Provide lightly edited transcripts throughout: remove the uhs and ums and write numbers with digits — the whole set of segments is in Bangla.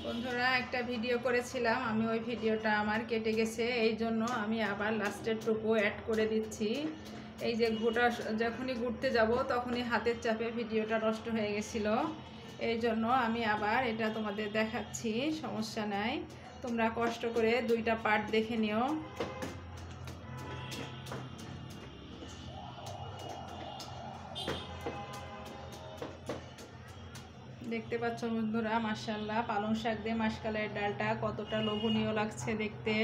বন্ধুরা, একটা ভিডিও করেছিলাম আমি, ওই ভিডিওটা আমার কেটে গেছে, এই জন্য আমি আবার লাস্টের টুকু অ্যাড করে দিচ্ছি। এই যে যখনই ঘুরতে যাব তখনই হাতের চাপে ভিডিওটা নষ্ট হয়ে গেছিলো, এই জন্য আমি আবার এটা তোমাদের দেখাচ্ছি। সমস্যা নাই, তোমরা কষ্ট করে দুইটা পার্ট দেখে নিও। দেখতে পাচ্ছ বন্ধুরা, মাশাআল্লাহ পালং শাক দিয়ে মাসকালের ডালটা কতটা লোভনীয় লাগছে দেখতে।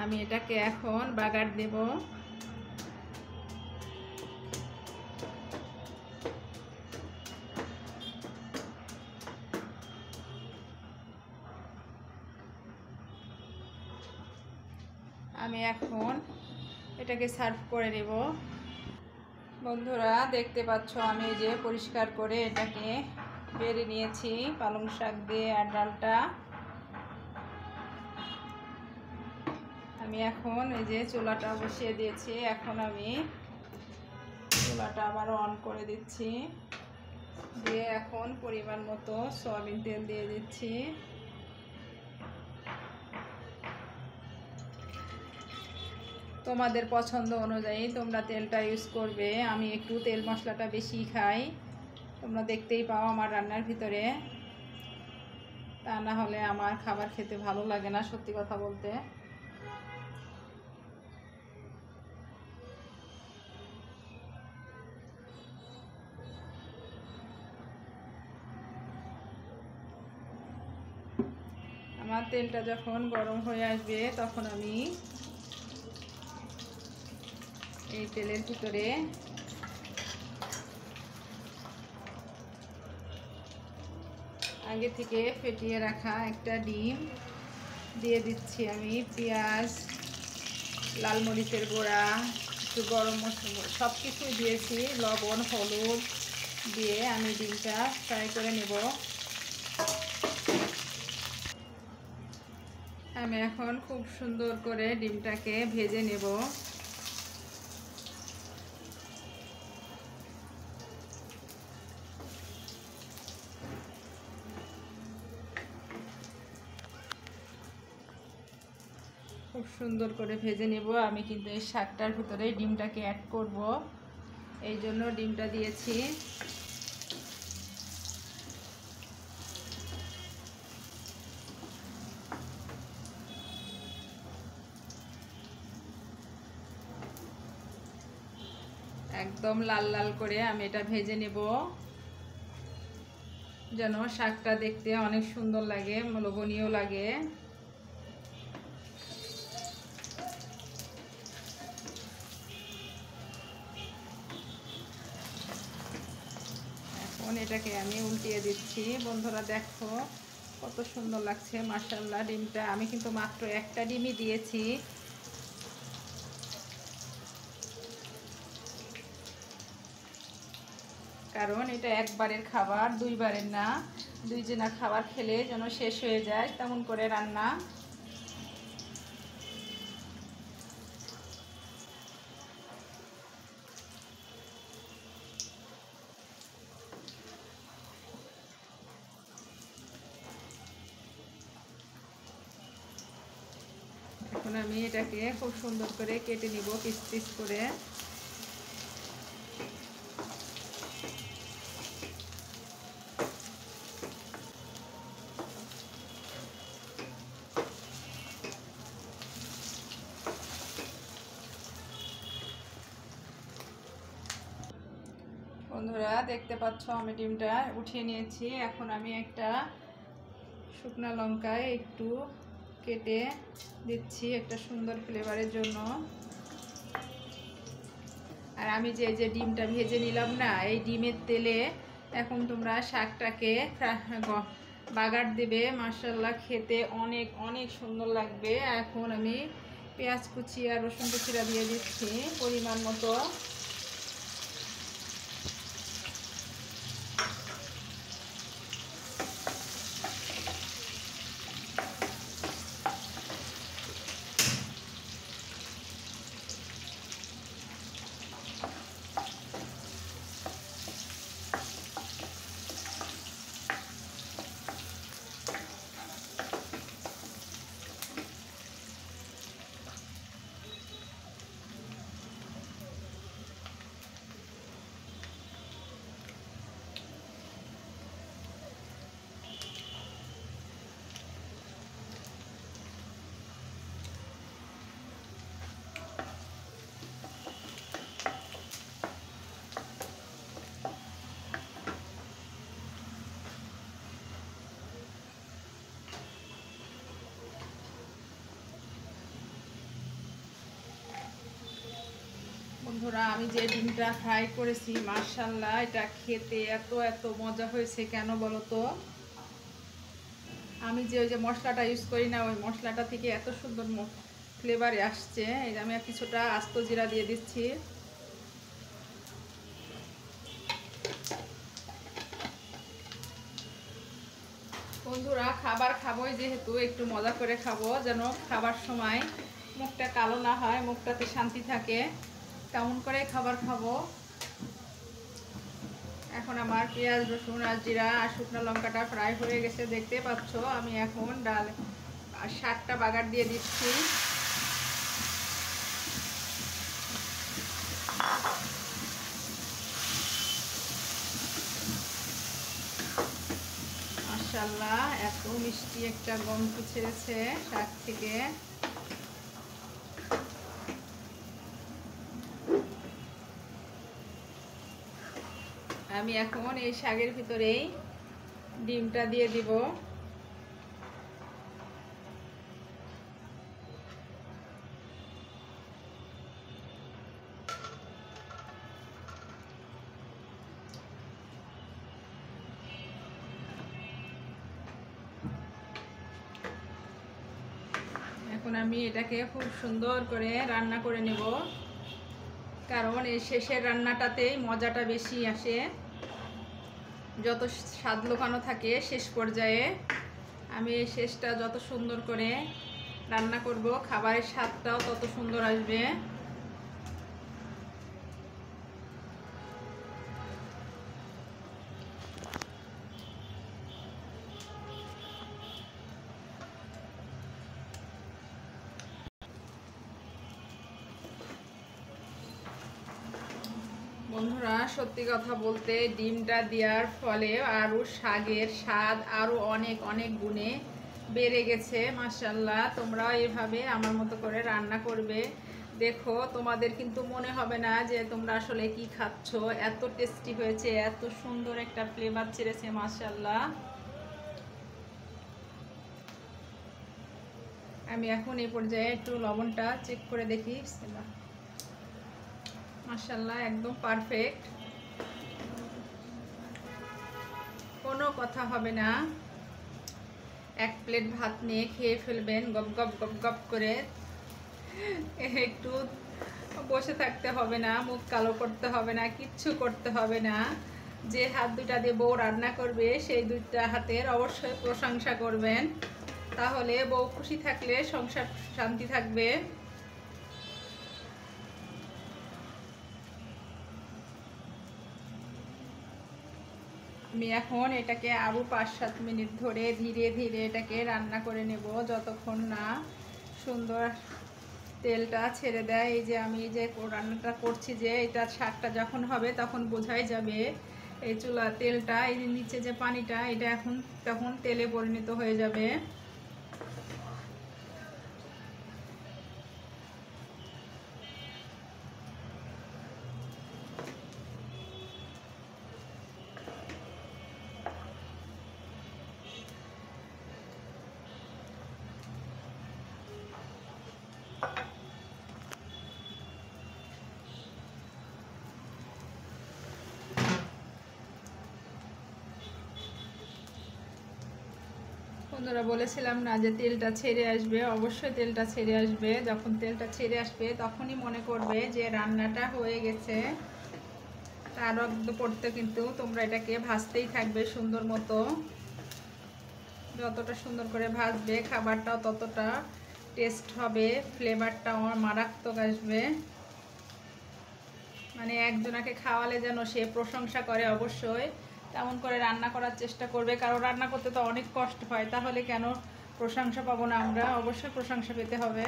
আমি এটাকে এখন বাগার দেব। আমি এখন এটাকে সার্ভ করে নেব। বন্ধুরা দেখতে পাচ্ছ, আমি যে পরিষ্কার করে এটাকে বেড়ে নিয়েছি পালং শাক দিয়ে আর ডালটা। আমি এখন এই যে চুলাটা বসিয়ে দিয়েছি, এখন আমি চুলাটা আবার অন করে দিচ্ছি, দিয়ে এখন পরিমাণ মতো সয়াবিন তেল দিয়ে দিচ্ছি। তোমাদের পছন্দ অনুযায়ী তোমরা তেলটা ইউজ করবে। আমি একটু তেল মশলাটা বেশি খাই, তোমরা দেখতেই পাও আমার রান্নার ভিতরে, তা না হলে আমার খাবার খেতে ভালো লাগে না, সত্যি কথা বলতে। আমার তেলটা যখন গরম হয়ে আসবে তখন আমি এই তেলের ভিতরে আগে থেকে ফেটিয়ে রাখা একটা ডিম দিয়ে দিচ্ছি। আমি পেঁয়াজ, লাল মরিচের গুঁড়া, একটু গরম মশলা সব কিছুই দিয়েছি, লবণ হলুদ দিয়ে আমি ডিমটা ফ্রাই করে নেব। আমি এখন খুব সুন্দর করে ডিমটাকে ভেজে নেব। খুব সুন্দর করে ভেজে নেব। আমি কিন্তু এই শাকটার ভিতরে ডিমটাকে অ্যাড করব, এই জন্য ডিমটা দিয়েছি। একদম লাল লাল করে আমি এটা ভেজে নেব, যেন শাকটা দেখতে অনেক সুন্দর লাগে, লোভনীয় লাগে। এখন এটাকে আমি উল্টিয়ে দিচ্ছি। বন্ধুরা দেখো কত সুন্দর লাগছে, মাশাআল্লাহ। ডিমটা আমি কিন্তু মাত্র একটা ডিমই দিয়েছি, কারণ এটা একবারের খাবার, দুইবারের না। দুইজনা খাবার খেলে যেন শেষ হয়ে যায় তেমন করে রান্না। এখন আমি এটাকে খুব সুন্দর করে কেটে নিব পিস পিস করে। বন্ধুরা দেখতে পাচ্ছ আমি ডিমটা উঠিয়ে নিয়েছি। এখন আমি একটা শুকনো লঙ্কা একটু কেটে দিচ্ছি একটা সুন্দর ফ্লেভারের জন্য। আর আমি যে ডিমটা ভেজে নিলাম না, এই ডিমের তেলে এখন তোমরা শাকটাকে বাগার দেবে, মাশাআল্লাহ খেতে অনেক অনেক সুন্দর লাগবে। এখন আমি পেঁয়াজ কুচি আর রসুন কুচিটা দিয়ে দিচ্ছি পরিমাণ মতো। বন্ধুরা, আমি যে ডিমটা ফ্রাই করেছি মাশাআল্লাহ, এটা খেতে এত এত মজা হয়েছে। কেন বলো তো? আমি যে ওই যে মশলাটা ইউজ করি না, ওই মশলাটা থেকে এত সুন্দর ফ্লেভারে আসছে। এই যে আমি কিছুটা আস্ত জিরা দিয়ে দিচ্ছি। বন্ধুরা, খাবার খাবোই যেহেতু একটু মজা করে খাবো, যেন খাবার সময় মুখটা কালো না হয়, মুখটাতে শান্তি থাকে, তেমন করে খাবার খাবো। এখন আমার পেঁয়াজ, রসুন আর জিরা আর শুকনো লঙ্কাটা ফ্রাই হয়ে গেছে, দেখতে পাচ্ছ। আমি এখন ডাল আর শাকটা বাগার দিয়ে দিচ্ছি। মাশাআল্লাহ, এত মিষ্টি একটা গন্ধ ছেড়েছে শাক থেকে। আমি এখন এই শাকের ভিতরেই ডিমটা দিয়ে দিব। এখন আমি এটাকে খুব সুন্দর করে রান্না করে নেব, কারণ এই শেষের রান্নাটাতেই মজাটা বেশি আসে। যত স্বাদ লোকানো থাকে শেষ পর্যায়ে, আমি এই শেষটা যত সুন্দর করে রান্না করব, খাবারের স্বাদটাও তত সুন্দর আসবে। বন্ধুরা, সত্যি কথা বলতে ডিমটা দেওয়ার ফলে আরও শাকের স্বাদ আরও অনেক অনেক গুণে বেড়ে গেছে। মাশাআল্লাহ, তোমরাও এভাবে আমার মতো করে রান্না করবে। দেখো, তোমাদের কিন্তু মনে হবে না যে তোমরা আসলে কি খাচ্ছ। এত টেস্টি হয়েছে, এত সুন্দর একটা ফ্লেভার ছেড়েছে মাশাআল্লাহ। আমি এখন এই পর্যায়ে একটু লবণটা চেক করে দেখি। মাশাআল্লাহ, একদম পারফেক্ট, কোনো কথা হবে না। এক প্লেট ভাত নিয়ে খেয়ে ফেলবেন গপ গপ গপ গপ করে। একটু বসে থাকতে হবে না, মুখ কালো করতে হবে না, কিচ্ছু করতে হবে না। যে হাত দুটা দিয়ে বউ রান্না করবে, সেই দুইটা হাতের অবশ্যই প্রশংসা করবেন, তাহলে বউ খুশি থাকলে সংসার শান্তি থাকবে। আমি এখন এটাকে আরও 5-7 মিনিট ধরে ধীরে ধীরে এটাকে রান্না করে নেব, যতক্ষণ না সুন্দর তেলটা ছেড়ে দেয়। এই যে আমি যে রান্নাটা করছি, যে এটা শাকটা যখন হবে তখন বোঝাই যাবে এই চুলা তেলটা, এই নিচে যে পানিটা, এটা এখন তখন তেলে পরিণত হয়ে যাবে। বন্ধুরা, বলেছিলাম না যে তেলটা ছেড়ে আসবে? অবশ্যই তেলটা ছেড়ে আসবে। যখন তেলটা ছেড়ে আসবে তখনই মনে করবে যে রান্নাটা হয়ে গেছে। তার অর্ধ পড়তে কিন্তু তোমরা এটাকে ভাজতেই থাকবে সুন্দর মতো। যতটা সুন্দর করে ভাজবে খাবারটাও ততটা টেস্ট হবে, ফ্লেভারটাও মারাত্মক আসবে। মানে একজনাকে খাওয়ালে যেন সে প্রশংসা করে, অবশ্যই তেমন করে রান্না করার চেষ্টা করবে। কারণ রান্না করতে তো অনেক কষ্ট হয়, তাহলে কেন প্রশংসা পাবো না আমরা? অবশ্যই প্রশংসা পেতে হবে।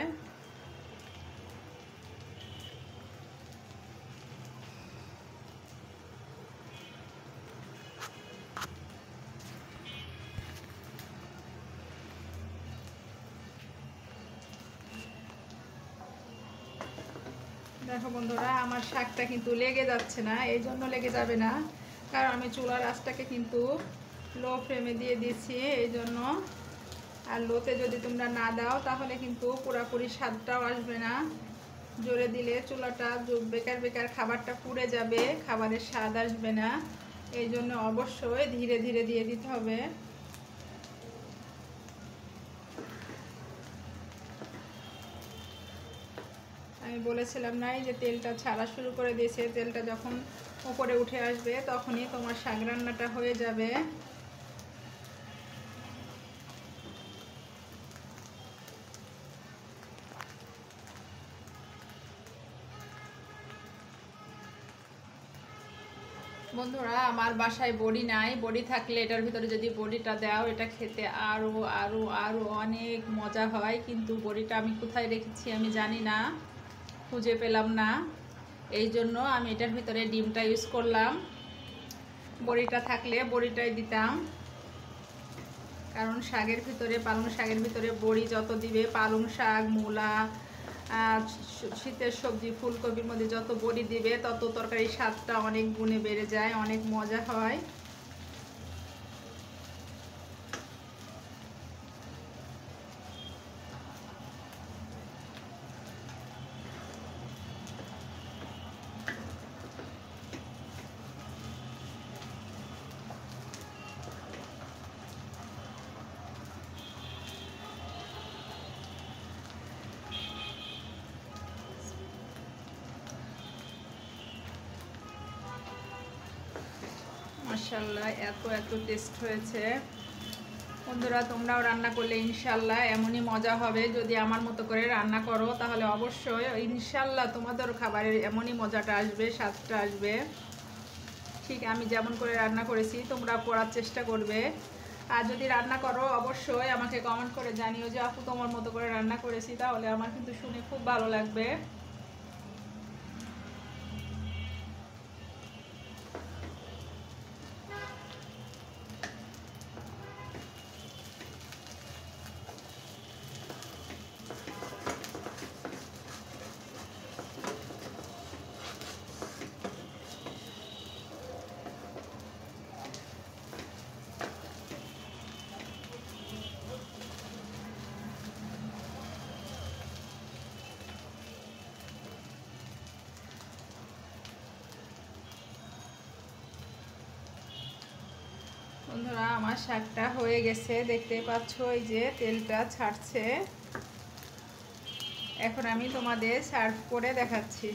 দেখো বন্ধুরা, আমার শাকটা কিন্তু লেগে যাচ্ছে না। এই জন্য লেগে যাবে না, কারণ আমি চুলার আঁচটাকে কিন্তু লো ফ্লেমে দিয়ে দিয়েছি, এই জন্য। আর লোতে যদি তোমরা না দাও তাহলে কিন্তু পুরোপুরি স্বাদটাও আসবে না। জোরে দিলে চুলাটা বেকার বেকার খাবারটা পুড়ে যাবে, খাবারের স্বাদ আসবে না। এই জন্য অবশ্যই ধীরে ধীরে দিয়ে দিতে হবে। আমি বলেছিলাম নাই যে তেলটা ছাড়া শুরু করে দিয়েছে, তেলটা যখন উপরে উঠে আসবে তখনই তোমার শাক রান্নাটা হয়ে যাবে। বন্ধুরা, আমার বাসায় বড়ি নাই, বড়ি থাকলে এটার ভিতরে যদি বড়িটা দাও, এটা খেতে আরও আরও আরও অনেক মজা হয়। কিন্তু বড়িটা আমি কোথায় রেখেছি আমি জানি না, খুঁজে পেলাম না। এই জন্য আমি এটার ভিতরে ডিমটা ইউজ করলাম। বড়িটা থাকলে বড়িটাই দিতাম, কারণ শাকের ভিতরে, পালং শাকের ভিতরে বড়ি যত দিবে, পালং শাক, মূলা, শীতের সবজি ফুলকপির মধ্যে যত বড়ি দিবে তত তরকারির স্বাদটা অনেক গুণে বেড়ে যায়, অনেক মজা হয়। মাশাআল্লাহ, এত এত টেস্ট হয়েছে। বন্ধুরা, তোমরাও রান্না করলে ইনশাল্লাহ এমনই মজা হবে। যদি আমার মতো করে রান্না করো তাহলে অবশ্যই ইনশাল্লাহ তোমাদের খাবারের এমনই মজাটা আসবে, স্বাদটা আসবে। ঠিক আমি যেমন করে রান্না করেছি তোমরা করার চেষ্টা করবে। আর যদি রান্না করো অবশ্যই আমাকে কমেন্ট করে জানিও যে আপু তোমার মতো করে রান্না করেছি, তাহলে আমার কিন্তু শুনে খুব ভালো লাগবে। বন্ধুরা, আমার শাকটা হয়ে গেছে, দেখতেই পাচ্ছ এই যে তেলটা ছাড়ছে। এখন আমি তোমাদের সার্ভ করে দেখাচ্ছি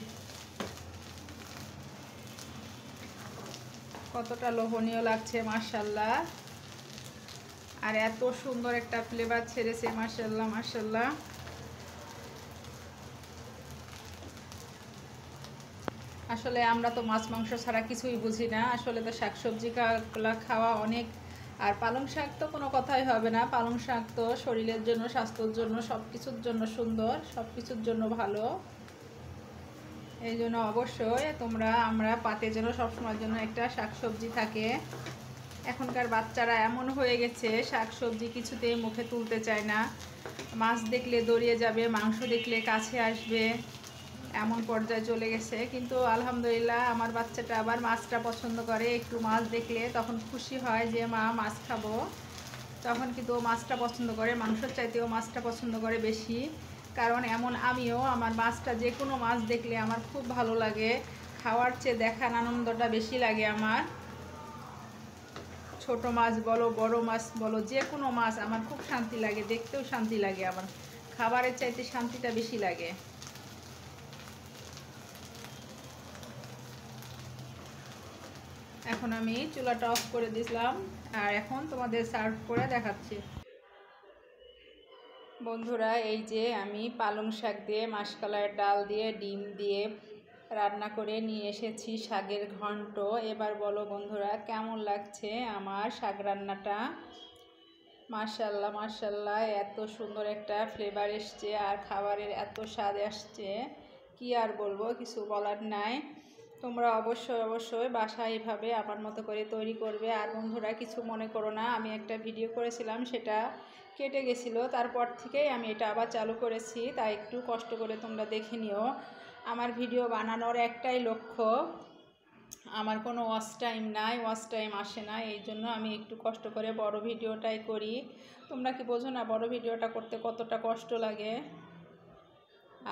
কতটা লোভনীয় লাগছে। মাশাআল্লাহ, আর এত সুন্দর একটা ফ্লেভার ছেড়েছে। মাশাআল্লাহ মাশাআল্লাহ। আসলে আমরা তো মাছ মাংস ছাড়া কিছুই বুঝি না, আসলে তো শাকসবজি খাওয়া অনেক। আর পালং শাক তো কোনো কথাই হবে না, পালং শাক তো শরীরের জন্য, স্বাস্থ্যের জন্য, সব কিছুর জন্য সুন্দর, সব কিছুর জন্য ভালো। এই জন্য অবশ্যই আমরা পাতে যেন সবসময়ের জন্য একটা শাকসবজি থাকে। এখনকার বাচ্চারা এমন হয়ে গেছে, শাকসবজি কিছুতেই মুখে তুলতে চায় না। মাছ দেখলে দৌড়িয়ে যাবে, মাংস দেখলে কাছে আসবে, এমন পর্যায়ে চলে গেছে। কিন্তু আলহামদুলিল্লাহ আমার বাচ্চাটা আবার মাছটা পছন্দ করে। একটু মাছ দেখলে তখন খুশি হয় যে মা মাছ খাবো, তখন কিন্তু ও মাছটা পছন্দ করে, মাংসর চাইতেও মাছটা পছন্দ করে বেশি। কারণ এমন আমিও, আমার মাছটা যে কোনো মাছ দেখলে আমার খুব ভালো লাগে, খাওয়ার চেয়ে দেখার আনন্দটা বেশি লাগে আমার। ছোট মাছ বলো, বড় মাছ বলো, যে কোনো মাছ আমার খুব শান্তি লাগে, দেখতেও শান্তি লাগে, আমার খাবারের চাইতে শান্তিটা বেশি লাগে। এখন আমি চুলাটা অফ করে দিলাম, আর এখন তোমাদের সার্ভ করে দেখাচ্ছি। বন্ধুরা, এই যে আমি পালং শাক দিয়ে, মাসকলাইয়ের ডাল দিয়ে, ডিম দিয়ে রান্না করে নিয়ে এসেছি শাকের ঘন্ট। এবার বলো বন্ধুরা, কেমন লাগছে আমার শাক রান্নাটা? মাশাআল্লাহ মাশাআল্লাহ, এত সুন্দর একটা ফ্লেভার এসছে, আর খাবারের এত স্বাদ আসছে, কি আর বলবো, কিছু বলার নাই। তোমরা অবশ্যই অবশ্যই বাসায় এভাবে আমার মতো করে তৈরি করবে। আর বন্ধুরা, কিছু মনে করো না, আমি একটা ভিডিও করেছিলাম সেটা কেটে গেছিলো, তারপর থেকেই আমি এটা আবার চালু করেছি, তাই একটু কষ্ট করে তোমরা দেখে নিও। আমার ভিডিও বানানোর একটাই লক্ষ্য, আমার কোনো ওয়াচ টাইম নাই, ওয়াচ টাইম আসে না, এই জন্য আমি একটু কষ্ট করে বড় ভিডিওটাই করি। তোমরা কি বোঝো না বড় ভিডিওটা করতে কতটা কষ্ট লাগে?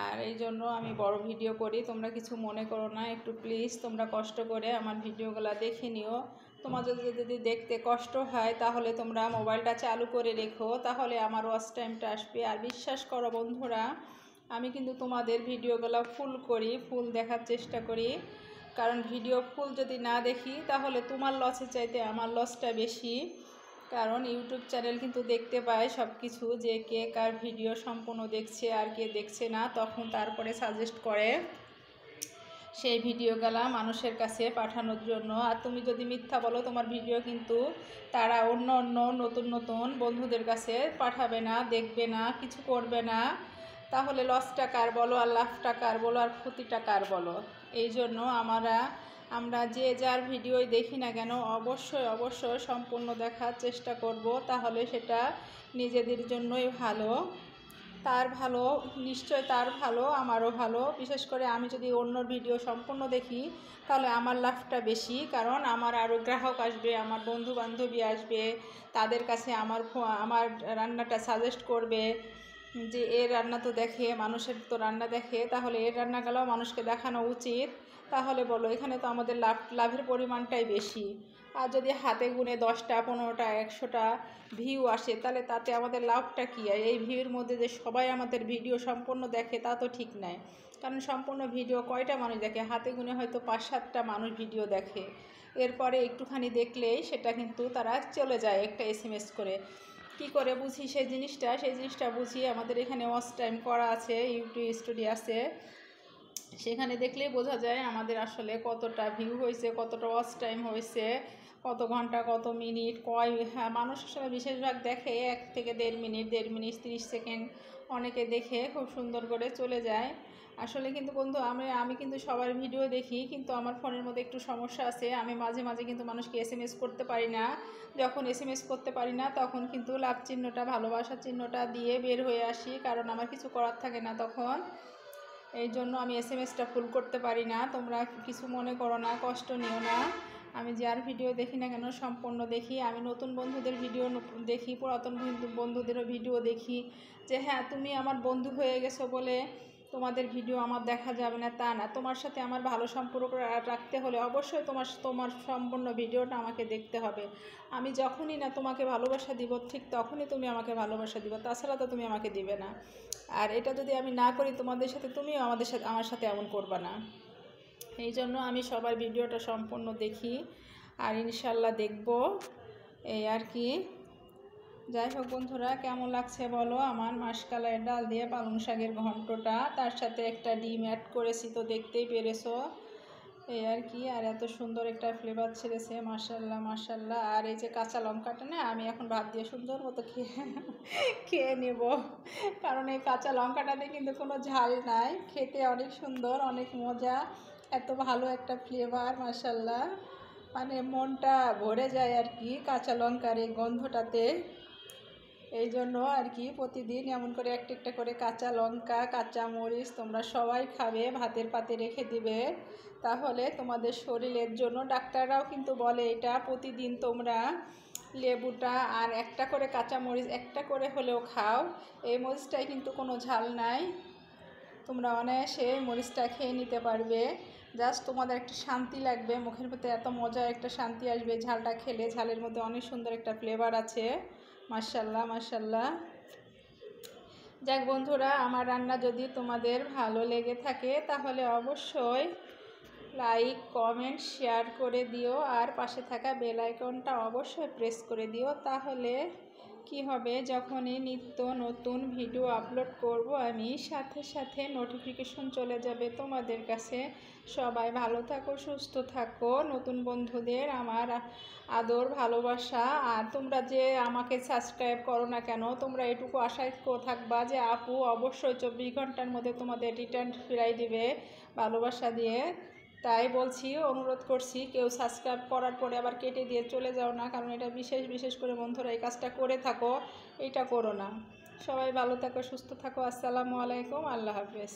আর এই জন্য আমি বড় ভিডিও করি, তোমরা কিছু মনে করো না, একটু প্লিজ তোমরা কষ্ট করে আমার ভিডিওগুলো দেখে নিও। তোমাদের যদি দেখতে কষ্ট হয় তাহলে তোমরা মোবাইলটা চালু করে রেখো, তাহলে আমার ওয়াচ টাইমটা আসবে। আর বিশ্বাস করো বন্ধুরা, আমি কিন্তু তোমাদের ভিডিওগুলো ফুল করি, ফুল দেখার চেষ্টা করি, কারণ ভিডিও ফুল যদি না দেখি তাহলে তোমার লসের চাইতে আমার লসটা বেশি। কারণ ইউটিউব চ্যানেল কিন্তু দেখতে পায় সব কিছু, যে কে কার ভিডিও সম্পূর্ণ দেখছে আর কে দেখছে না, তখন তারপরে সাজেস্ট করে সেই ভিডিওগুলা মানুষের কাছে পাঠানোর জন্য। আর তুমি যদি মিথ্যা বলো, তোমার ভিডিও কিন্তু তারা অন্য অন্য নতুন নতুন বন্ধুদের কাছে পাঠাবে না, দেখবে না, কিছু করবে না, তাহলে লসটা কার বলো, আর লাভটা কার বলো, আর ক্ষতিটা কার বলো। এই জন্য আমরা যে যার ভিডিওই দেখি না কেন অবশ্যই অবশ্যই সম্পূর্ণ দেখার চেষ্টা করব, তাহলে সেটা নিজেদের জন্যই ভালো। তার ভালো, নিশ্চয় তার ভালো, আমারও ভালো। বিশেষ করে আমি যদি অন্যর ভিডিও সম্পূর্ণ দেখি তাহলে আমার লাভটা বেশি, কারণ আমার আরও গ্রাহক আসবে, আমার বন্ধু বান্ধবী আসবে, তাদের কাছে আমার রান্নাটা সাজেস্ট করবে যে এর রান্না তো দেখে, মানুষের তো রান্না দেখে, তাহলে এর রান্নাগুলোও মানুষকে দেখানো উচিত। তাহলে বলো, এখানে তো আমাদের লাভের পরিমাণটাই বেশি। আর যদি হাতে গুনে 10টা 15টা 100টা ভিউ আসে, তাহলে তাতে আমাদের লাভটা কী? আর এই ভিউর মধ্যে যে সবাই আমাদের ভিডিও সম্পূর্ণ দেখে তা তো ঠিক নয়, কারণ সম্পূর্ণ ভিডিও কয়টা মানুষ দেখে? হাতে গুনে হয়তো 5-7টা মানুষ ভিডিও দেখে, এরপরে একটুখানি দেখলেই সেটা কিন্তু তারা চলে যায় একটা SMS করে। কি করে বুঝি সেই জিনিসটা বুঝি, আমাদের এখানে ওয়াচ টাইম করা আছে, ইউটিউব স্টুডিও আছে, সেখানে দেখলেই বোঝা যায় আমাদের আসলে কতটা ভিউ হয়েছে, কতটা ওয়াচ টাইম হয়েছে, কত ঘন্টা, কত মিনিট, মানুষ আসলে বেশিরভাগ দেখে 1 থেকে 1.5 মিনিট, 1.5 মিনিট 30 সেকেন্ড, অনেকে দেখে খুব সুন্দর করে চলে যায়। আসলে কিন্তু বন্ধু, আমি কিন্তু সবার ভিডিও দেখি, কিন্তু আমার ফোনের মধ্যে একটু সমস্যা আছে, আমি মাঝে মাঝে কিন্তু মানুষকে SMS করতে পারি না। যখন SMS করতে পারি না তখন কিন্তু লাভ চিহ্নটা, ভালোবাসার চিহ্নটা দিয়ে বের হয়ে আসি, কারণ আমার কিছু করার থাকে না তখন। এই জন্য আমি SMS-টা ফুল করতে পারি না, তোমরা কিছু মনে করো না, কষ্ট নিও না। আমি যার ভিডিও দেখি না কেন সম্পূর্ণ দেখি। আমি নতুন বন্ধুদের ভিডিও দেখি, পুরাতন বন্ধুদেরও ভিডিও দেখি, যে হ্যাঁ তুমি আমার বন্ধু হয়ে গেছো বলে তোমাদের ভিডিও আমার দেখা যাবে না তা না, তোমার সাথে আমার ভালো সম্পর্ক রাখতে হলে অবশ্যই তোমার সম্পূর্ণ ভিডিওটা আমাকে দেখতে হবে। আমি যখনই না তোমাকে ভালোবাসা দিব, ঠিক তখনই তুমি আমাকে ভালোবাসা দিবে, তাছাড়া তো তুমি আমাকে দিবে না। আর এটা যদি আমি না করি তোমাদের সাথে, তুমিও আমার সাথে এমন করবে না। এই জন্য আমি সবার ভিডিওটা সম্পূর্ণ দেখি, আর ইনশাল্লাহ দেখব, এই আর কি। যাই হোক বন্ধুরা, কেমন লাগছে বলো আমার মাসকলাইয়ের ডাল দিয়ে পালং শাকের ঘন্টটা, তার সাথে একটা ডিম অ্যাড করেছি, তো দেখতেই পেরেছো, এই আর কি। আর এত সুন্দর একটা ফ্লেভার ছেড়েছে, মাশাল্লাহ মাশাল্লাহ। আর এই যে কাঁচা লঙ্কাটা না, আমি এখন ভাত দিয়ে সুন্দর মতো খেয়ে নেব, কারণ এই কাঁচা লঙ্কাটাতে কিন্তু কোনো ঝাল নাই, খেতে অনেক সুন্দর, অনেক মজা, এত ভালো একটা ফ্লেভার, মাশাল্লাহ। মানে মনটা ভরে যায় আর কি কাঁচা লঙ্কার এই গন্ধটাতে। এই জন্য আর কি প্রতিদিন এমন করে একটা একটা করে কাঁচা লঙ্কা, কাঁচা মরিচ তোমরা সবাই খাবে, ভাতের পাতে রেখে দিবে, তাহলে তোমাদের শরীরের জন্য, ডাক্তাররাও কিন্তু বলে এটা প্রতিদিন তোমরা লেবুটা আর একটা করে কাঁচা মরিচ একটা করে হলেও খাও। এই মরিচটাই কিন্তু কোনো ঝাল নাই, তোমরা অনায়াসে মরিচটা খেয়ে নিতে পারবে, জাস্ট তোমাদের একটা শান্তি লাগবে, মুখের ভিতরে এত মজা একটা শান্তি আসবে ঝালটা খেলে। ঝালের মধ্যে অনেক সুন্দর একটা ফ্লেভার আছে, মাশাল্লাহ মাশাল্লাহ। যাক বন্ধুরা, আমার রান্না যদি তোমাদের ভালো লেগে থাকে তাহলে অবশ্যই লাইক কমেন্ট শেয়ার করে দিও, আর পাশে থাকা বেল আইকনটা অবশ্যই প্রেস করে দিও, তাহলে কি হবে, যখনই নিত্য নতুন ভিডিও আপলোড করব আমি, সাথে সাথে নোটিফিকেশন চলে যাবে তোমাদের কাছে। সবাই ভালো থাকো, সুস্থ থাকো, নতুন বন্ধুদের আমার আদর ভালোবাসা। আর তোমরা যে আমাকে সাবস্ক্রাইব করো না কেন, তোমরা এটুকু আশায় থাকবা যে আপু অবশ্যই 24 ঘন্টার মধ্যে তোমাদের রিটার্ন ফিরাই দিবে ভালোবাসা দিয়ে। তাই বলছি, অনুরোধ করছি, কেউ সাবস্ক্রাইব করার পরে আবার কেটে দিয়ে চলে যাও না, কারণ এটা বিশেষ করে বন্ধুরা এই কাজটা করে থাকো, এটা করো না। সবাই ভালো থাকো, সুস্থ থাকো, আসসালামু আলাইকুম, আল্লাহ হাফেজ।